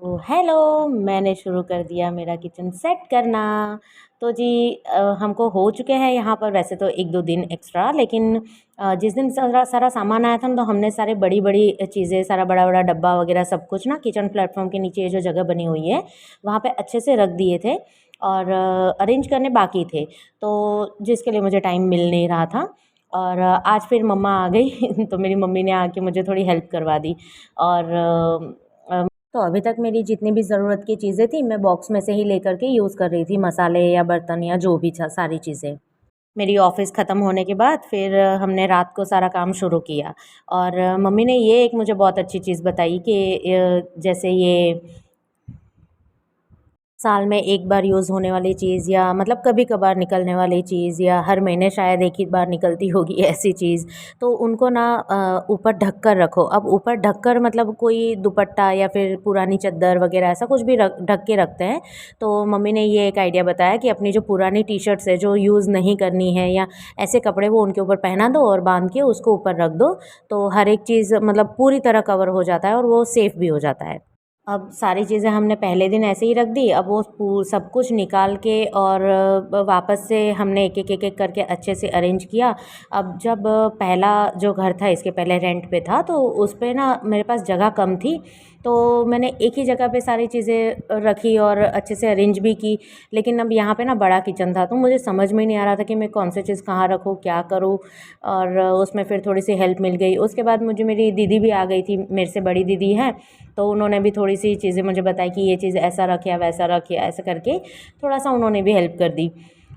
तो हेलो, मैंने शुरू कर दिया मेरा किचन सेट करना। तो जी हमको हो चुके हैं यहाँ पर वैसे तो 1-2 दिन एक्स्ट्रा, लेकिन जिस दिन सारा सारा सामान आया था ना, तो हमने सारे बड़ी-बड़ी चीज़ें, सारा बड़ा-बड़ा डब्बा वगैरह सब कुछ ना किचन प्लेटफ़ॉर्म के नीचे ये जो जगह बनी हुई है, वहाँ पे अच्छे से रख दिए थे और अरेंज करने बाकी थे। तो जिसके लिए मुझे टाइम मिल नहीं रहा था और आज फिर मम्मा आ गई तो मेरी मम्मी ने आके मुझे थोड़ी हेल्प करवा दी और तो अभी तक मेरी जितनी भी ज़रूरत की चीज़ें थी मैं बॉक्स में से ही लेकर के यूज़ कर रही थी, मसाले या बर्तन या जो भी था सारी चीज़ें। मेरी ऑफ़िस ख़त्म होने के बाद फिर हमने रात को सारा काम शुरू किया और मम्मी ने ये एक मुझे बहुत अच्छी चीज़ बताई कि जैसे ये साल में एक बार यूज़ होने वाली चीज़ या मतलब कभी-कभार निकलने वाली चीज़ या हर महीने शायद एक ही बार निकलती होगी ऐसी चीज़, तो उनको ना ऊपर ढक कर रखो। अब ऊपर ढक कर मतलब कोई दुपट्टा या फिर पुरानी चद्दर वग़ैरह ऐसा कुछ भी ढक के रखते हैं। तो मम्मी ने ये एक आइडिया बताया कि अपनी जो पुरानी टी-शर्ट्स है, जो यूज़ नहीं करनी है या ऐसे कपड़े, वो उनके ऊपर पहना दो और बाँध के उसको ऊपर रख दो, तो हर एक चीज़ मतलब पूरी तरह कवर हो जाता है और वो सेफ़ भी हो जाता है। अब सारी चीज़ें हमने पहले दिन ऐसे ही रख दी। अब वो सब कुछ निकाल के और वापस से हमने एक-एक करके अच्छे से अरेंज किया। अब जब पहला जो घर था, इसके पहले रेंट पे था, तो उस पे ना मेरे पास जगह कम थी, तो मैंने एक ही जगह पे सारी चीज़ें रखी और अच्छे से अरेंज भी की। लेकिन अब यहाँ पे ना बड़ा किचन था, तो मुझे समझ में नहीं आ रहा था कि मैं कौन सी चीज़ कहाँ रखूँ, क्या करूँ, और उसमें फिर थोड़ी-सी हेल्प मिल गई। उसके बाद मुझे मेरी दीदी भी आ गई थी, मेरे से बड़ी दीदी हैं, तो उन्होंने भी थोड़ी-सी चीज़ें मुझे बताई कि ये चीज़ ऐसा रख या वैसा रख या ऐसे करके थोड़ा-सा उन्होंने भी हेल्प कर दी।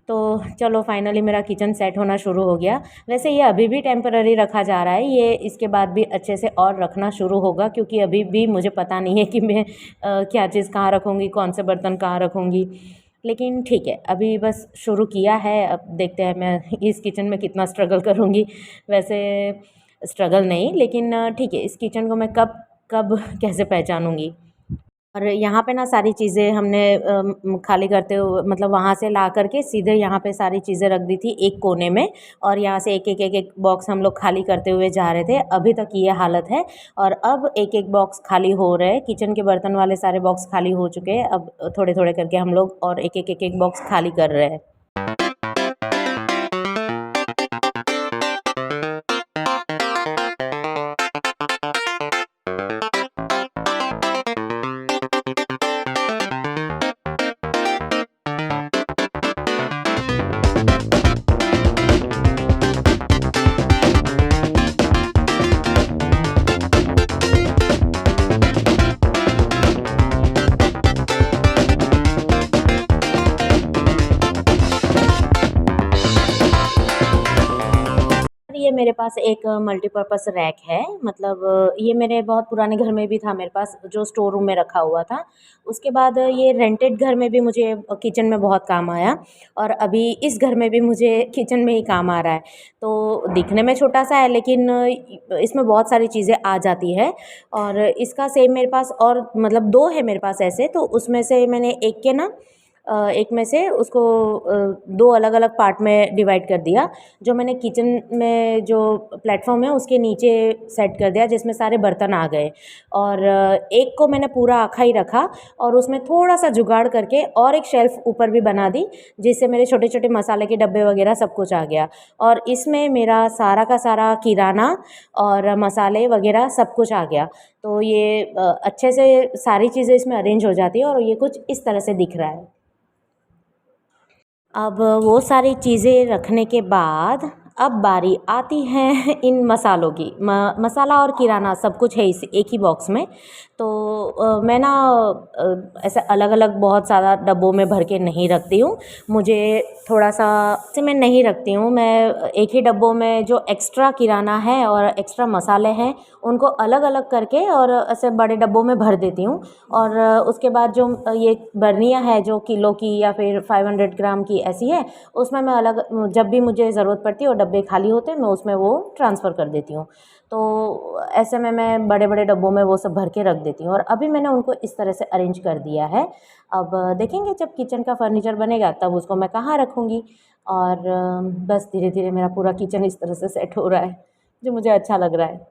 तो चलो फाइनली मेरा किचन सेट होना शुरू हो गया। वैसे ये अभी भी टेम्पररी रखा जा रहा है, ये इसके बाद भी अच्छे से और रखना शुरू होगा, क्योंकि अभी भी मुझे पता नहीं है कि मैं क्या चीज़ कहाँ रखूँगी, कौन से बर्तन कहाँ रखूँगी। लेकिन ठीक है, अभी बस शुरू किया है, अब देखते हैं मैं इस किचन में कितना स्ट्रगल करूँगी। वैसे स्ट्रगल नहीं, लेकिन ठीक है, इस किचन को मैं कब कब कैसे पहचानूँगी। और यहाँ पे ना सारी चीज़ें हमने खाली करते हुए मतलब वहाँ से ला कर के सीधे यहाँ पे सारी चीज़ें रख दी थी एक कोने में, और यहाँ से एक-एक बॉक्स हम लोग खाली करते हुए जा रहे थे। अभी तक ये हालत है और अब एक-एक बॉक्स खाली हो रहे हैं। किचन के बर्तन वाले सारे बॉक्स खाली हो चुके हैं। अब थोड़े-थोड़े करके हम लोग और एक-एक बॉक्स खाली कर रहे हैं। ये मेरे पास एक मल्टीपर्पज़ रैक है, मतलब ये मेरे बहुत पुराने घर में भी था मेरे पास, जो स्टोर रूम में रखा हुआ था। उसके बाद ये रेंटेड घर में भी मुझे किचन में बहुत काम आया और अभी इस घर में भी मुझे किचन में ही काम आ रहा है। तो दिखने में छोटा-सा है, लेकिन इसमें बहुत सारी चीज़ें आ जाती है और इसका सेम मेरे पास और मतलब 2 है मेरे पास ऐसे, तो उसमें से मैंने एक के ना एक में से उसको 2 अलग-अलग पार्ट में डिवाइड कर दिया। जो मैंने किचन में जो प्लेटफ़ॉर्म है उसके नीचे सेट कर दिया, जिसमें सारे बर्तन आ गए, और एक को मैंने पूरा आखा ही रखा और उसमें थोड़ा-सा जुगाड़ करके और एक शेल्फ़ ऊपर भी बना दी, जिससे मेरे छोटे-छोटे मसाले के डब्बे वग़ैरह सब कुछ आ गया, और इसमें मेरा सारा का सारा किराना और मसाले वग़ैरह सब कुछ आ गया। तो ये अच्छे से सारी चीज़ें इसमें अरेंज हो जाती है और ये कुछ इस तरह से दिख रहा है। अब वो सारी चीज़ें रखने के बाद अब बारी आती है इन मसालों की। मसाला और किराना सब कुछ है इस एक ही बॉक्स में। तो मैं ना ऐसे अलग-अलग बहुत ज़्यादा डब्बों में भर के नहीं रखती हूँ। मुझे थोड़ा-सा ऐसे मैं नहीं रखती हूँ। मैं एक ही डब्बों में जो एक्स्ट्रा किराना है और एक्स्ट्रा मसाले हैं, उनको अलग-अलग करके और ऐसे बड़े डब्बों में भर देती हूँ। और उसके बाद जो ये बरनियाँ है जो किलो की या फिर 500 ग्राम की ऐसी है, उसमें मैं अलग जब भी मुझे ज़रूरत पड़ती है और डब्बे खाली होते हैं, मैं उसमें वो ट्रांसफ़र कर देती हूँ। तो ऐसे में मैं बड़े-बड़े डब्बों में वो सब भर के रख देती हूँ और अभी मैंने उनको इस तरह से अरेंज कर दिया है। अब देखेंगे जब किचन का फर्नीचर बनेगा तब उसको मैं कहाँ रखूँगी, और बस धीरे-धीरे मेरा पूरा किचन इस तरह से सेट हो रहा है, जो मुझे अच्छा लग रहा है।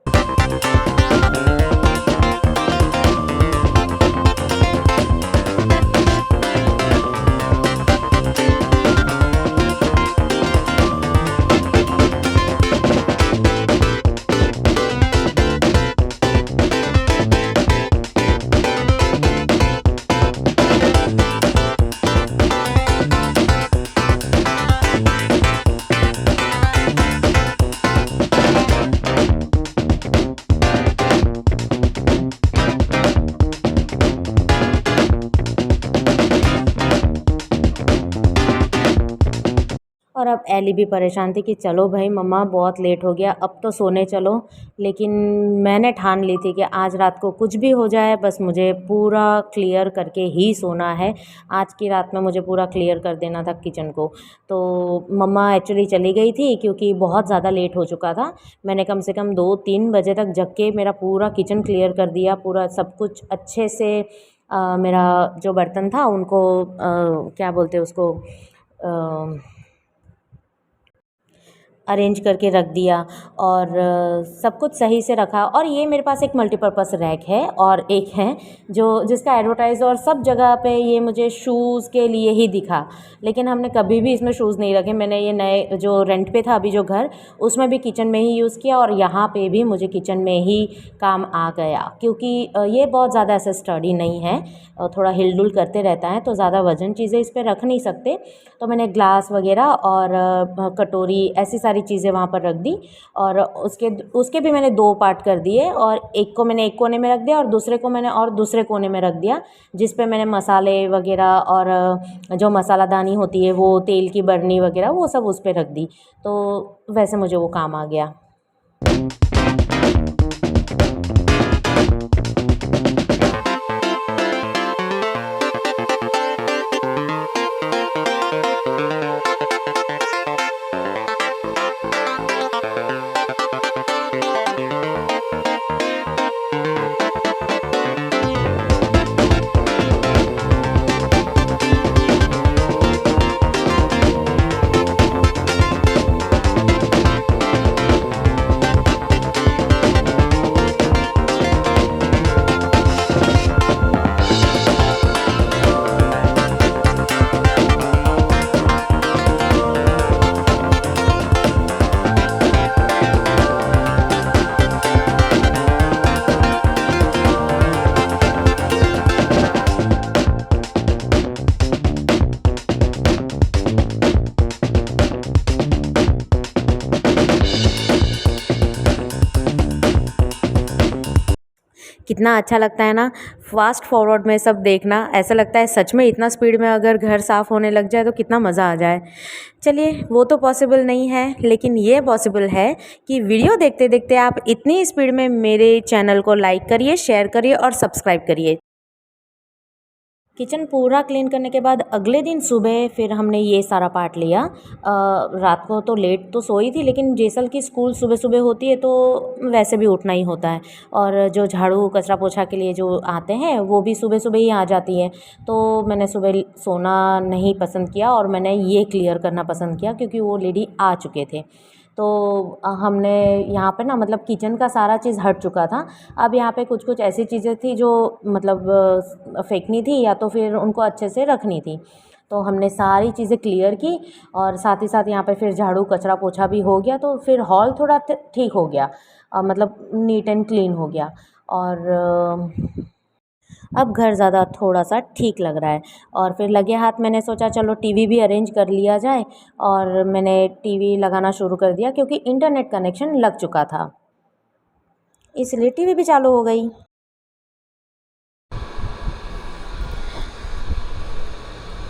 और अब एली भी परेशान थी कि चलो भाई मम्मा बहुत लेट हो गया, अब तो सोने चलो। लेकिन मैंने ठान ली थी कि आज रात को कुछ भी हो जाए, बस मुझे पूरा क्लियर करके ही सोना है। आज की रात में मुझे पूरा क्लियर कर देना था किचन को। तो मम्मा एक्चुअली चली गई थी क्योंकि बहुत ज़्यादा लेट हो चुका था। मैंने कम से कम 2-3 बजे तक जग के मेरा पूरा किचन क्लियर कर दिया, पूरा सब कुछ अच्छे से। मेरा जो बर्तन था उनको क्या बोलते हैं उसको, अरेंज करके रख दिया। और सब कुछ सही से रखा। और ये मेरे पास एक मल्टीपर्पज़ रैक है और एक है जो जिसका एडवर्टाइज़ और सब जगह पे ये मुझे शूज़ के लिए ही दिखा, लेकिन हमने कभी भी इसमें शूज़ नहीं रखे। मैंने ये नए जो रेंट पे था अभी जो घर, उसमें भी किचन में ही यूज़ किया और यहाँ पे भी मुझे किचन में ही काम आ गया, क्योंकि ये बहुत ज़्यादा ऐसा स्टडी नहीं है और थोड़ा हिलडुल करते रहता है, तो ज़्यादा वजन चीज़ें इस पर रख नहीं सकते। तो मैंने ग्लास वगैरह और कटोरी ऐसी सारी चीज़ें वहाँ पर रख दी। और उसके उसके भी मैंने 2 पार्ट कर दिए, और एक को मैंने एक कोने में रख दिया और दूसरे को मैंने और दूसरे कोने में रख दिया, जिस पे मैंने मसाले वगैरह और जो मसालादानी होती है वो तेल की बरनी वगैरह वो सब उस पे रख दी। तो वैसे मुझे वो काम आ गया। कितना अच्छा लगता है ना फास्ट फॉरवर्ड में सब देखना। ऐसा लगता है सच में इतना स्पीड में अगर घर साफ़ होने लग जाए तो कितना मज़ा आ जाए। चलिए वो तो पॉसिबल नहीं है, लेकिन ये पॉसिबल है कि वीडियो देखते देखते आप इतनी स्पीड में मेरे चैनल को लाइक करिए, शेयर करिए और सब्सक्राइब करिए। किचन पूरा क्लीन करने के बाद अगले दिन सुबह फिर हमने ये सारा पार्ट लिया। रात को तो लेट तो सोई थी, लेकिन जेसल की स्कूल सुबह सुबह होती है तो वैसे भी उठना ही होता है। और जो झाड़ू कचरा पोछा के लिए जो आते हैं वो भी सुबह सुबह ही आ जाती है। तो मैंने सुबह सोना नहीं पसंद किया और मैंने ये क्लियर करना पसंद किया, क्योंकि वो लेडी आ चुके थे। तो हमने यहाँ पे ना मतलब किचन का सारा चीज़ हट चुका था। अब यहाँ पे कुछ कुछ ऐसी चीज़ें थी जो मतलब फेंकनी थी या तो फिर उनको अच्छे से रखनी थी। तो हमने सारी चीज़ें क्लियर की और साथ ही साथ यहाँ पे फिर झाड़ू कचरा पोछा भी हो गया, तो फिर हॉल थोड़ा ठीक हो गया, मतलब नीट एंड क्लीन हो गया। और अब घर ज़्यादा थोड़ा सा ठीक लग रहा है। और फिर लगे हाथ मैंने सोचा चलो टीवी भी अरेंज कर लिया जाए, और मैंने टीवी लगाना शुरू कर दिया क्योंकि इंटरनेट कनेक्शन लग चुका था, इसलिए टीवी भी चालू हो गई।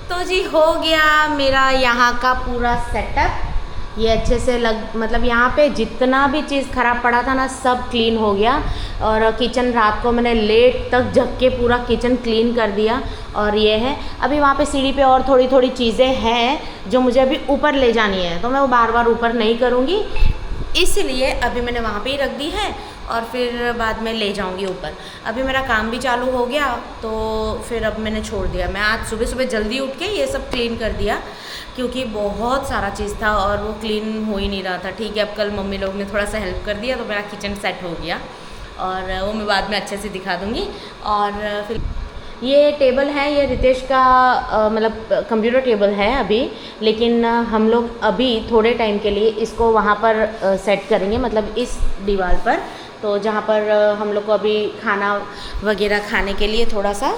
तो जी हो गया मेरा यहाँ का पूरा सेटअप। ये अच्छे से मतलब यहाँ पे जितना भी चीज़ ख़राब पड़ा था ना सब क्लीन हो गया। और किचन रात को मैंने लेट तक जग के पूरा किचन क्लीन कर दिया। और ये है अभी वहाँ पे सीढ़ी पे और थोड़ी थोड़ी चीज़ें हैं जो मुझे अभी ऊपर ले जानी है, तो मैं वो बार बार ऊपर नहीं करूँगी, इसलिए अभी मैंने वहाँ पे ही रख दी है और फिर बाद में ले जाऊँगी ऊपर। अभी मेरा काम भी चालू हो गया तो फिर अब मैंने छोड़ दिया। मैं आज सुबह सुबह जल्दी उठ के ये सब क्लीन कर दिया, क्योंकि बहुत सारा चीज़ था और वो क्लीन हो ही नहीं रहा था। ठीक है, अब कल मम्मी लोग ने थोड़ा सा हेल्प कर दिया तो मेरा किचन सेट हो गया, और वो मैं बाद में अच्छे से दिखा दूँगी। और फिर ये टेबल है, ये रितेश का मतलब कंप्यूटर टेबल है अभी, लेकिन हम लोग अभी थोड़े टाइम के लिए इसको वहाँ पर सेट करेंगे, मतलब इस दीवार पर। तो जहाँ पर हम लोग को अभी खाना वगैरह खाने के लिए थोड़ा सा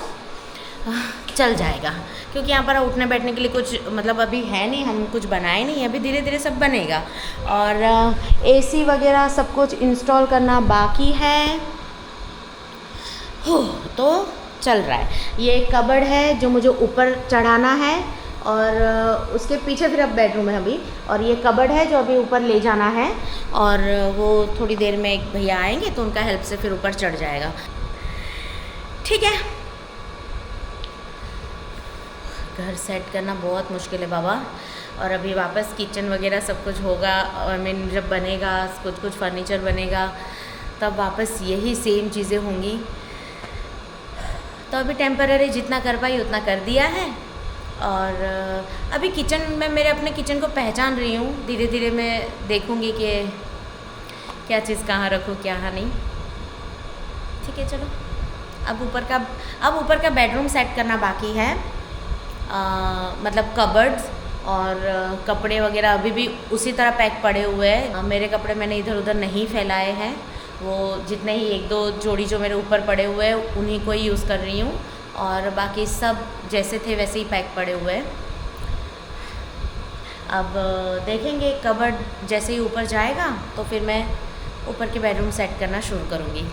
चल जाएगा, क्योंकि यहाँ पर उठने बैठने के लिए कुछ मतलब अभी है नहीं, हम कुछ बनाए नहीं, अभी धीरे धीरे सब बनेगा। और एसी वगैरह सब कुछ इंस्टॉल करना बाकी है, हो तो चल रहा है। ये कबर्ड है जो मुझे ऊपर चढ़ाना है, और उसके पीछे फिर अब बेडरूम है अभी, और ये कबर्ड है जो अभी ऊपर ले जाना है, और वो थोड़ी देर में एक भैया आएंगे तो उनका हेल्प से फिर ऊपर चढ़ जाएगा। ठीक है, घर सेट करना बहुत मुश्किल है बाबा। और अभी वापस किचन वगैरह सब कुछ होगा, आई मीन जब बनेगा कुछ फर्नीचर बनेगा तब वापस यही सेम चीज़ें होंगी। तो अभी टेम्पररी जितना कर पाई उतना कर दिया है। और अभी किचन में मेरे अपने किचन को पहचान रही हूँ, धीरे धीरे मैं देखूँगी कि क्या चीज़ कहाँ रखूँ क्या नहीं। ठीक है चलो, अब ऊपर का बेडरूम सेट करना बाकी है, मतलब कबर्ड्स और कपड़े वगैरह अभी भी उसी तरह पैक पड़े हुए हैं। मेरे कपड़े मैंने इधर उधर नहीं फैलाए हैं, वो जितने ही 1-2 जोड़ी जो मेरे ऊपर पड़े हुए हैं उन्हीं को ही यूज़ कर रही हूँ, और बाकी सब जैसे थे वैसे ही पैक पड़े हुए हैं। अब देखेंगे कबर्ड जैसे ही ऊपर जाएगा तो फिर मैं ऊपर के बेडरूम सेट करना शुरू करूँगी।